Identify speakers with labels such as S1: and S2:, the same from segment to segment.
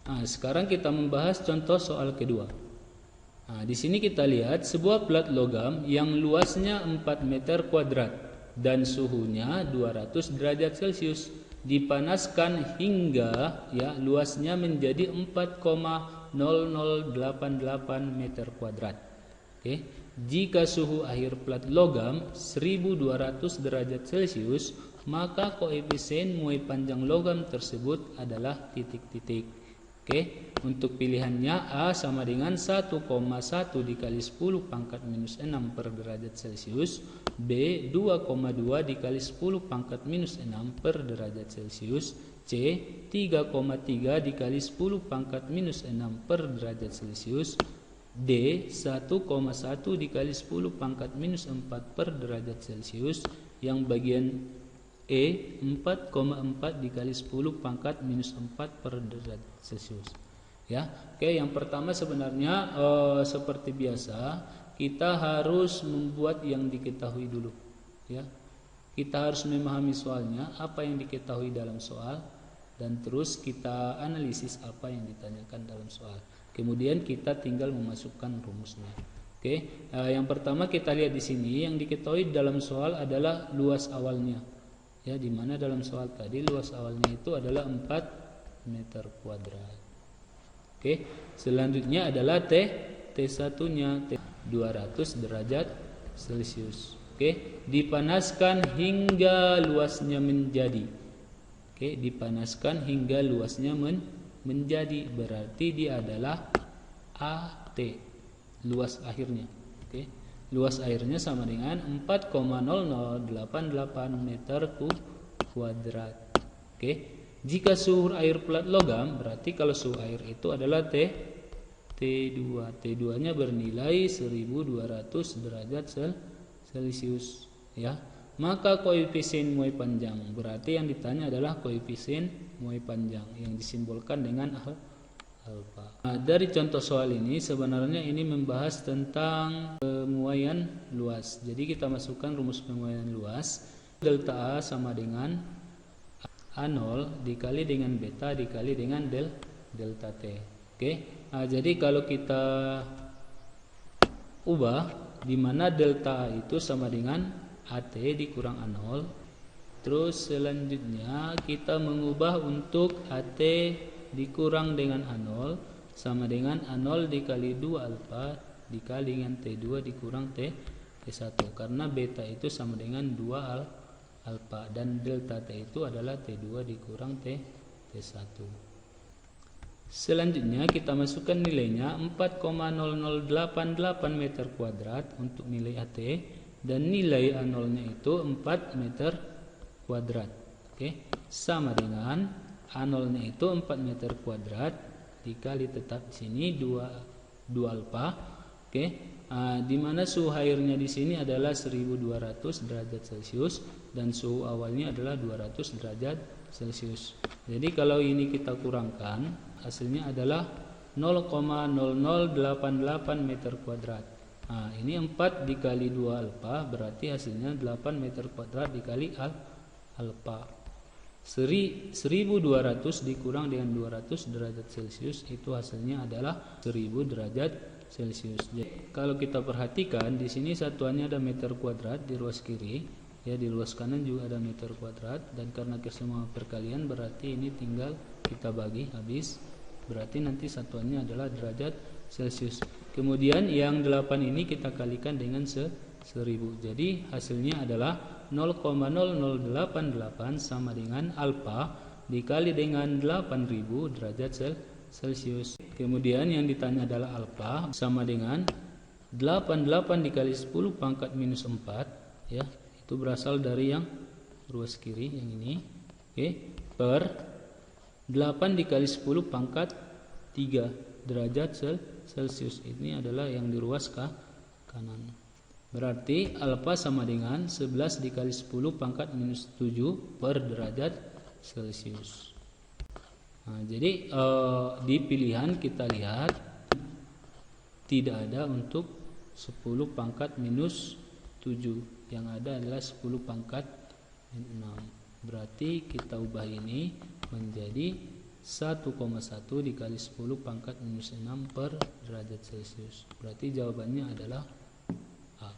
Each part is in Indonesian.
S1: Nah, sekarang kita membahas contoh soal kedua. Nah, di sini kita lihat sebuah plat logam yang luasnya 4 meter kuadrat dan suhunya 200 derajat Celcius dipanaskan hingga luasnya menjadi 4,0088 meter kuadrat. Oke. Jika suhu air plat logam 1200 derajat Celcius, maka koefisien muai panjang logam tersebut adalah titik-titik. Oke, untuk pilihannya A sama dengan 1,1 dikali 10 pangkat minus 6 per derajat Celcius, B 2,2 dikali 10 pangkat minus 6 per derajat Celcius, C 3,3 dikali 10 pangkat minus 6 per derajat Celcius, D 1,1 dikali 10 pangkat minus 4 per derajat Celcius, yang bagian E 4,4 dikali 10 pangkat minus 4 per derajat Celcius. Ya, oke, yang pertama sebenarnya seperti biasa kita harus membuat yang diketahui dulu. Ya, kita harus memahami soalnya, apa yang diketahui dalam soal, dan terus kita analisis apa yang ditanyakan dalam soal. Kemudian kita tinggal memasukkan rumusnya. Oke, yang pertama kita lihat di sini yang diketahui dalam soal adalah luas awalnya. Ya, di mana dalam soal tadi luas awalnya itu adalah 4 meter kuadrat. Oke, selanjutnya adalah T1-nya 200 derajat Celcius. Oke, dipanaskan hingga luasnya menjadi. Oke, dipanaskan hingga luasnya menjadi, berarti dia adalah AT, luas akhirnya. Oke, luas airnya sama dengan 4,0088 meter kuadrat. Oke, jika suhu air plat logam, berarti kalau suhu air itu adalah T2. T2-nya bernilai 1200 derajat Celcius, ya. Maka koefisien muai panjang, berarti yang ditanya adalah koefisien muai panjang yang disimbolkan dengan alfa. Nah, dari contoh soal ini sebenarnya ini membahas tentang pemuaian luas. Jadi kita masukkan rumus pemuaian luas. Delta A sama dengan A0 dikali dengan beta dikali dengan delta T. Oke. Nah, jadi kalau kita ubah, di mana delta A itu sama dengan AT dikurang A0. Terus selanjutnya kita mengubah untuk AT dikurang dengan A0 sama dengan A0 dikali 2 alfa dikali dengan T2 dikurang T1, karena beta itu sama dengan 2 alfa dan delta T itu adalah T2 dikurang T1. Selanjutnya kita masukkan nilainya 4,0088 meter kuadrat untuk nilai AT, dan nilai A0-nya itu 4 meter kuadrat. Oke, sama dengan A0-nya itu 4 meter kuadrat dikali tetap di sini 2 alfa. Oke, di mana suhu airnya di sini adalah 1200 derajat Celcius dan suhu awalnya adalah 200 derajat Celcius. Jadi kalau ini kita kurangkan, hasilnya adalah 0,0088 meter kuadrat. Nah, ini 4 dikali 2 alfa, berarti hasilnya 8 meter kuadrat dikali alfa. 1200 dikurang dengan 200 derajat Celcius itu hasilnya adalah 1000 derajat Celcius. Jadi, kalau kita perhatikan di sini satuannya ada meter kuadrat di ruas kiri, ya, di ruas kanan juga ada meter kuadrat, dan karena kesemua perkalian berarti ini tinggal kita bagi habis, berarti nanti satuannya adalah derajat Celcius. Kemudian yang 8 ini kita kalikan dengan 1000. Jadi hasilnya adalah 0,0088 sama dengan alfa dikali dengan 8000 derajat Celcius. Kemudian yang ditanya adalah alfa sama dengan 88 dikali 10 pangkat minus 4, ya, itu berasal dari yang ruas kiri yang ini. Oke, per 8 dikali 10 pangkat 3 derajat Celcius. Ini adalah yang di ruas kanan. Berarti alfa sama dengan 11 dikali 10 pangkat minus 7 per derajat Celcius. Nah, jadi di pilihan kita lihat tidak ada untuk 10 pangkat minus 7. Yang ada adalah 10 pangkat 6. Berarti kita ubah ini menjadi 1,1 dikali 10 pangkat minus 6 per derajat Celcius. Berarti jawabannya adalah A.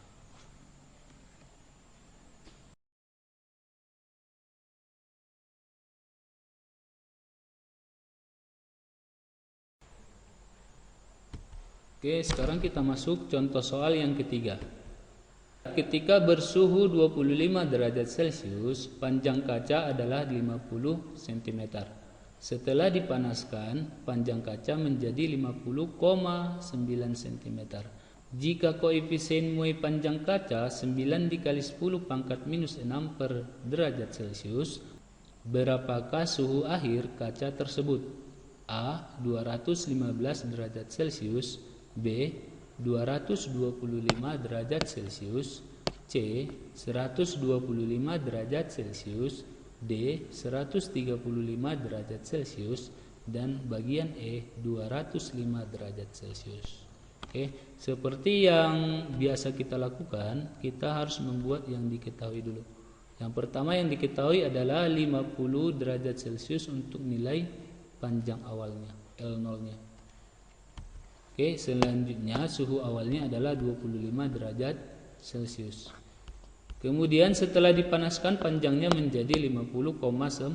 S1: Oke, sekarang kita masuk contoh soal yang ketiga. Ketika bersuhu 25 derajat Celcius, panjang kaca adalah 50 cm. Setelah dipanaskan, panjang kaca menjadi 50,9 cm. Jika koefisien muai panjang kaca 9 dikali 10 pangkat minus 6 per derajat Celcius, berapakah suhu akhir kaca tersebut? A. 215 derajat Celcius, B. 225 derajat Celcius, C. 125 derajat Celcius, D. 135 derajat Celcius, dan bagian E 205 derajat Celcius. Oke, seperti yang biasa kita lakukan, kita harus membuat yang diketahui dulu. Yang pertama yang diketahui adalah 50 derajat Celcius untuk nilai panjang awalnya, L0-nya. Oke, selanjutnya suhu awalnya adalah 25 derajat Celcius. Kemudian setelah dipanaskan panjangnya menjadi 50,9.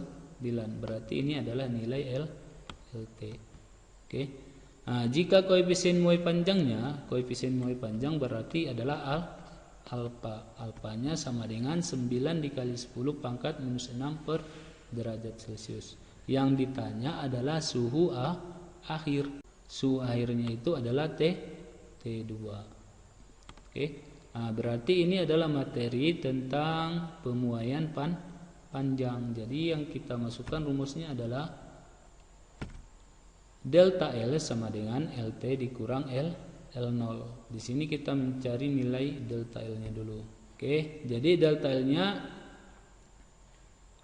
S1: Berarti ini adalah nilai LT. Oke. Nah, jika koefisien muai panjangnya, koefisien muai panjang berarti adalah alfa. Alfanya sama dengan 9 dikali 10 pangkat minus 6 per derajat Celcius. Yang ditanya adalah suhu akhir. Suhu akhirnya itu adalah T2. Oke. Nah, berarti ini adalah materi tentang pemuaian panjang. Jadi yang kita masukkan rumusnya adalah delta L sama dengan LT dikurang L0. Di sini kita mencari nilai delta L-nya dulu. Oke, jadi delta L-nya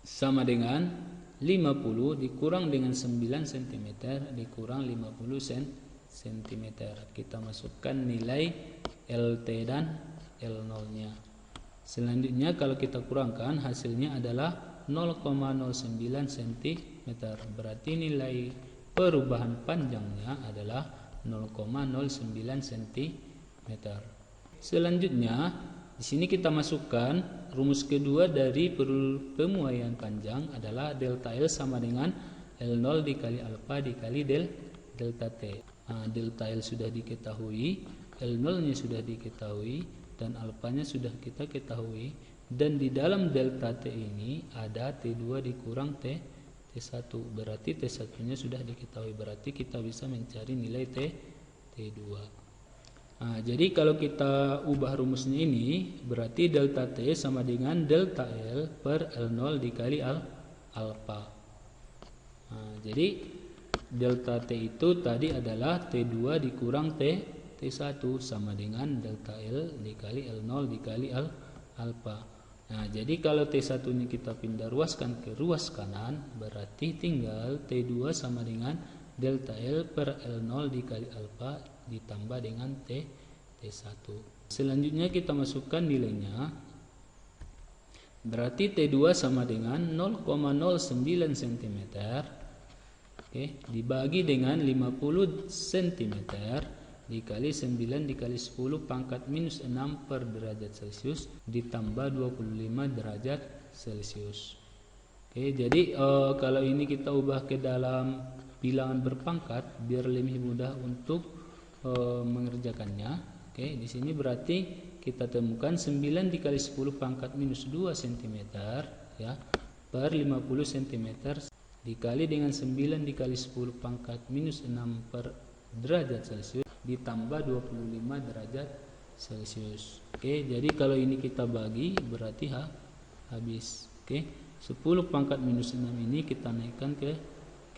S1: sama dengan 50 dikurang dengan 9 cm dikurang 50 cm. Kita masukkan nilai LT dan L0-nya. Selanjutnya kalau kita kurangkan hasilnya adalah 0,09 cm. Berarti nilai perubahan panjangnya adalah 0,09 cm. Selanjutnya di sini kita masukkan rumus kedua dari pemuaian panjang adalah delta L sama dengan L0 dikali alfa dikali delta T. Nah, delta L sudah diketahui, L0-nya sudah diketahui, dan alfanya sudah kita ketahui. Dan di dalam delta T ini ada T2 dikurang T1. Berarti T1-nya sudah diketahui. Berarti kita bisa mencari nilai T2. Nah, jadi kalau kita ubah rumusnya ini, berarti delta T sama dengan delta L per L0 dikali alfa. Nah, jadi delta T itu tadi adalah T2 dikurang T1 sama dengan delta L dikali L0 dikali alfa. Nah, jadi kalau T1 ini kita pindah ruaskan ke ruas kanan, berarti tinggal T2 sama dengan delta L per L0 dikali alfa ditambah dengan T1. Selanjutnya kita masukkan nilainya. Berarti T2 sama dengan 0,09 cm. Oke, dibagi dengan 50 cm dikali 9 dikali 10 pangkat minus 6 per derajat Celcius ditambah 25 derajat Celcius. Oke, jadi kalau ini kita ubah ke dalam bilangan berpangkat biar lebih mudah untuk mengerjakannya. Oke, di sini berarti kita temukan 9 dikali 10 pangkat minus 2 cm ya per 50 cm dikali dengan 9 dikali 10 pangkat minus 6 per derajat Celcius ditambah 25 derajat Celcius. Oke, jadi kalau ini kita bagi berarti habis. Oke, 10 pangkat minus 6 ini kita naikkan ke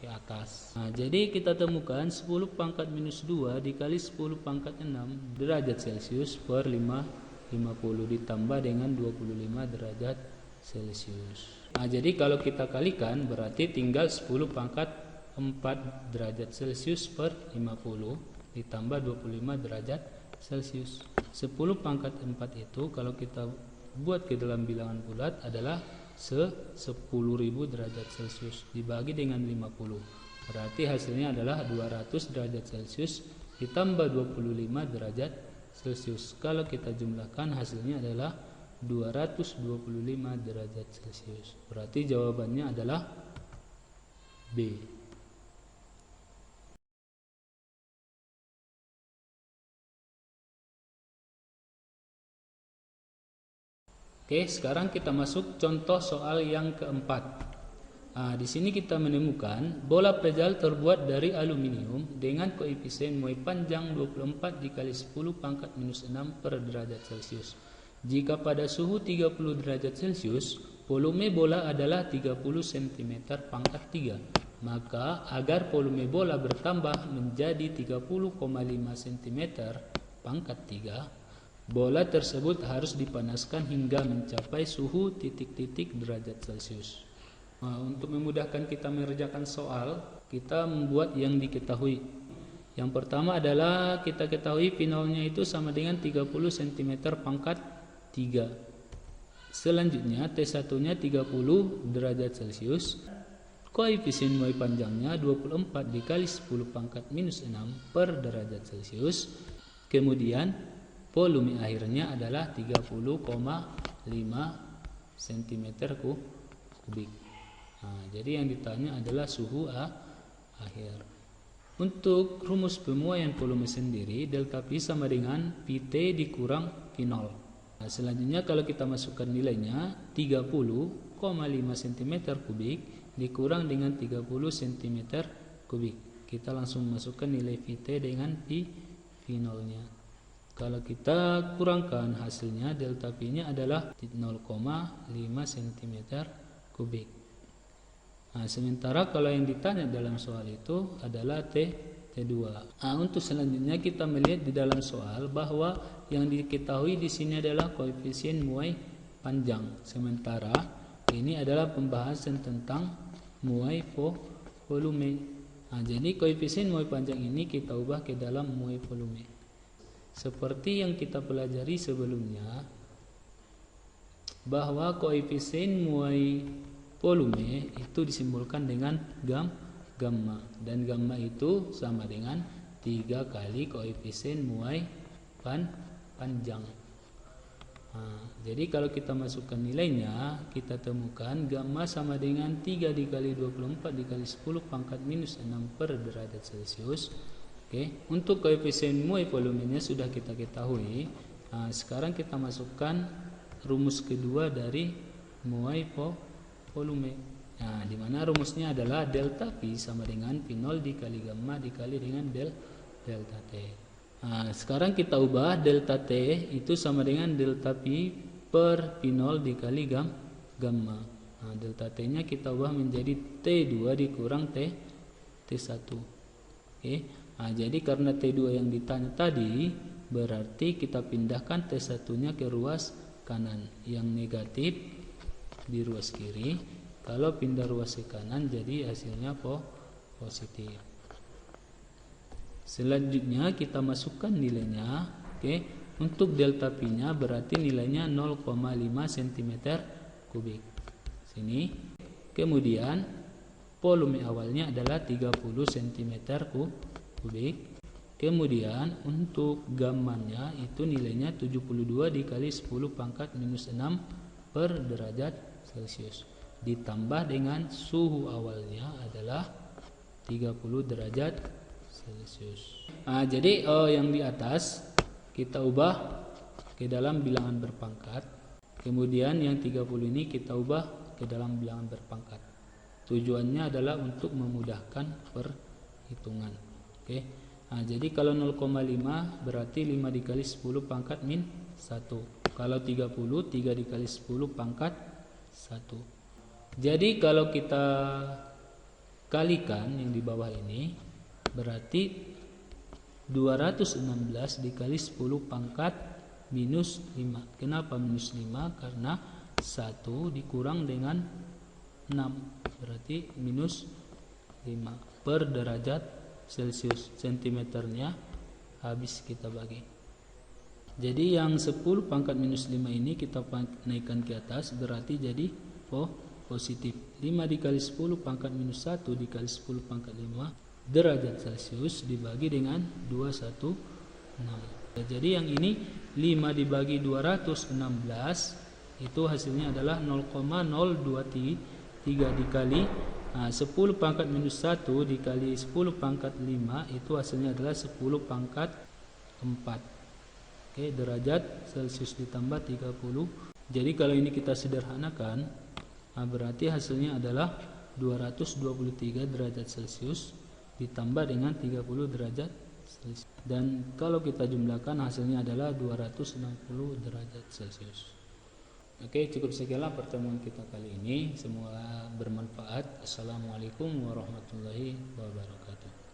S1: atas. Nah, jadi kita temukan 10 pangkat minus 2 dikali 10 pangkat 6 derajat Celcius per 50 ditambah dengan 25 derajat Celcius. Nah, jadi kalau kita kalikan berarti tinggal 10 pangkat 4 derajat Celcius per 50 ditambah 25 derajat Celcius. 10 pangkat 4 itu kalau kita buat ke dalam bilangan bulat adalah 10.000 derajat Celcius dibagi dengan 50. Berarti hasilnya adalah 200 derajat Celcius ditambah 25 derajat Celcius. Kalau kita jumlahkan hasilnya adalah 225 derajat Celcius. Berarti jawabannya adalah B. Oke, sekarang kita masuk contoh soal yang keempat. Di sini kita menemukan bola pejal terbuat dari aluminium dengan koefisien muai panjang 24 dikali 10 pangkat minus 6 per derajat Celcius. Jika pada suhu 30 derajat Celcius, volume bola adalah 30 cm pangkat 3. Maka agar volume bola bertambah menjadi 30,5 cm pangkat 3, bola tersebut harus dipanaskan hingga mencapai suhu titik-titik derajat Celcius. Untuk memudahkan kita mengerjakan soal, kita membuat yang diketahui. Yang pertama adalah kita ketahui pinolnya itu sama dengan 30 cm pangkat 3. Selanjutnya T1-nya 30 derajat Celcius. Koefisien muai panjangnya 24 dikali 10 pangkat minus 6 per derajat Celcius. Kemudian volume akhirnya adalah 30,5 cm kubik. Jadi yang ditanya adalah suhu akhir. Untuk rumus pemuaian volume sendiri, delta P sama dengan Pt dikurang P0. Selanjutnya kalau kita masukkan nilainya 30,5 cm kubik dikurang dengan 30 cm kubik. Kita langsung masukkan nilai Vt dengan P0-nya. Kalau kita kurangkan hasilnya, delta P-nya adalah 0,5 cm kubik. Sementara kalau yang ditanya dalam soal itu adalah T2. Untuk selanjutnya kita melihat di dalam soal bahwa yang diketahui di sini adalah koefisien muai panjang. Sementara ini adalah pembahasan tentang muai volume. Jadi koefisien muai panjang ini kita ubah ke dalam muai volume. Seperti yang kita pelajari sebelumnya, bahwa koefisien muai volume itu disimbolkan dengan gamma, dan gamma itu sama dengan 3 kali koefisien muai panjang. Jadi kalau kita masukkan nilainya, kita temukan gamma sama dengan 3 dikali 24 dikali 10 pangkat minus 6 per derajat Celcius. Untuk koefisien muai volumenya sudah kita ketahui. Sekarang kita masukkan rumus kedua dari muai volume. Di mana rumusnya adalah delta P sama dengan P0 dikali gamma dikali dengan delta T. Sekarang kita ubah delta T itu sama dengan delta P per P0 dikali gamma. Delta T-nya kita ubah menjadi T2 dikurang T1. Jadi karena T2 yang ditanya tadi, berarti kita pindahkan T1-nya ke ruas kanan, yang negatif di ruas kiri. Kalau pindah ruas ke kanan, jadi hasilnya positif. Selanjutnya kita masukkan nilainya. Untuk delta P-nya berarti nilainya 0,5 cm kubik. Sini. Kemudian volume awalnya adalah 30 cm kubik. Kemudian untuk gammanya itu nilainya 72 dikali 10 pangkat minus 6 per derajat Celcius. Ditambah dengan suhu awalnya adalah 30 derajat Celcius. Jadi yang di atas kita ubah ke dalam bilangan berpangkat. Kemudian yang 30 ini kita ubah ke dalam bilangan berpangkat. Tujuannya adalah untuk memudahkan perhitungan. Jadi kalau 0,5 berarti 5 dikali 10 pangkat min 1. Kalau 30, 3 dikali 10 pangkat 1. Jadi kalau kita kalikan yang di bawah ini, berarti 216 dikali 10 pangkat minus 5. Kenapa minus 5? Karena 1 dikurang dengan 6. Berarti minus 5 per derajat Celcius. Centimeternya habis kita bagi. Jadi yang 10 pangkat minus 5 ini kita naikkan ke atas, berarti jadi positif. 5 dikali 10 pangkat minus 1 dikali 10 pangkat 5 derajat Celcius dibagi dengan 216. Jadi yang ini 5 dibagi 216 itu hasilnya adalah 0,023 dikali 10 pangkat minus 1 dikali 10 pangkat 5 itu hasilnya adalah 10 pangkat 4. Oke, derajat Celcius ditambah 30. Jadi kalau ini kita sederhanakan, berarti hasilnya adalah 223 derajat Celcius ditambah dengan 30 derajat Celcius. Dan kalau kita jumlahkan hasilnya adalah 260 derajat Celcius. Oke, cukup sekianlah pertemuan kita kali ini. Semoga bermanfaat. Assalamualaikum warahmatullahi wabarakatuh.